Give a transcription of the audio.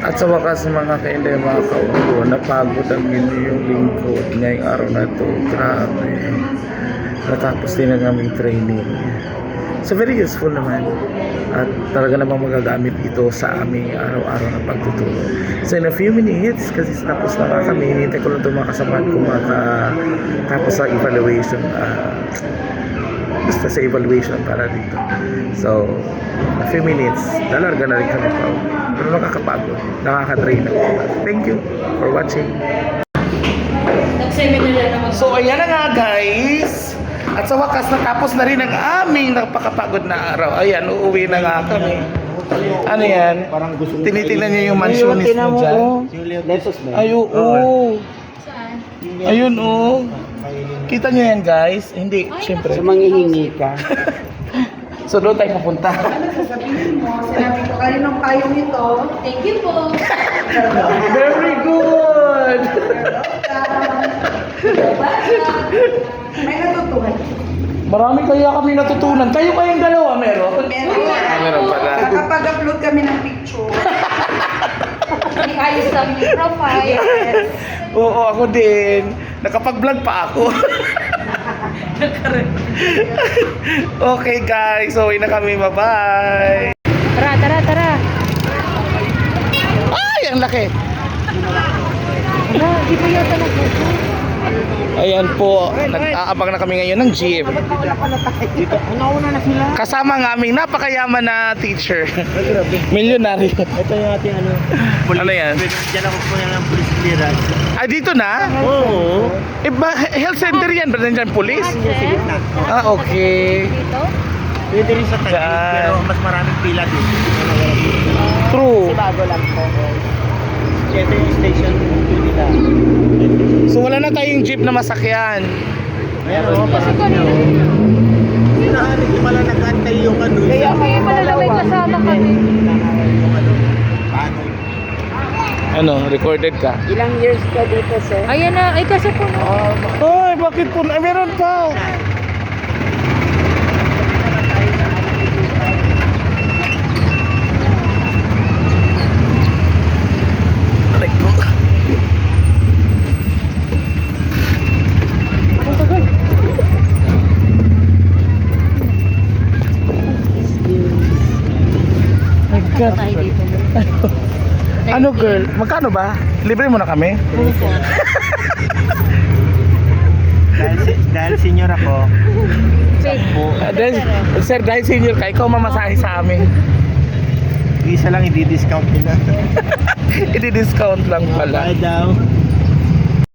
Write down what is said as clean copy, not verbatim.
At sa wakas mga kainday, mga kaulo, napagod ang inyong lingkod ngayong araw na to. Grabe. Natapos din ang aming training. So very useful naman. At talaga namang magagamit ito sa aming araw-araw na pagtuturo. So in a few minutes, kasi tapos na nga kami, hinihintay ko lang itong mga kasamahan ko tapos sa evaluation. Basta sa evaluation para dito. So, a few minutes, dalarga na rin kami pa. Pero nakakapagod, nakaka-drain ako. Thank you for watching. So, ayan na nga guys. At sa wakas, natapos na rin ang aming napakapagod na araw. Ayan, uuwi na nga kami. Ano yan? Tinitingnan niyo yung mansionis mo dyan? Ay, oo. Ayun, oo. Kita niyo yan guys? Hindi, syempre. So manghihingi ka. So doon tayo pupunta. Ano sasabihin mo? Sinabi ko kayo ng payong ito. Thank you po. Very good! May natutuhan. Marami kaya kami natutunan. Kayo kayong dalawa meron? Meron pala. Nakapag-upload kami ng picture. May ayos lang yung profile. Oo, ako din. Nakapag-vlog pa ako. Okay guys, so uwi na kami. Bye-bye. Tara. Ay, ang laki. Wala, di ba yata na po? Ayan po, nag-aabang na kami ngayon ng jeep. Una na sila. Kasama ng aming napakayaman na teacher. Milyonary. Ito yung ating ano. Ano yan? Diyan ako po ng police clearance. Ay, dito na? Oo. Eh, health center yan, ba nandiyan police? Sige na. Ah, okay. Dito? Pwede rin sa Taguig, Yan. pero mas maraming pila dito. True. Bago lang po. Ito yung station 2 nila. So wala na tayong jeep na masakyan. Ayan o, pasok nyo. Hinahanap yung pala nag-antay yung ano. Kaya may malalaway kasama kami. Yung ano, paano. Ano, recorded ka? Ilang years ka dito, sir? Ayan na, ay kasi po na. Ay, bakit po? Ay, meron pa. Aray ko. My God. Ano girl? Magkano ba? Libre mo na kami? Dahil senior ako. Sir, dahil senior ka, ikaw mamasahe sa amin. Isa lang i-discount nila. I-discount lang pala. Bye daw.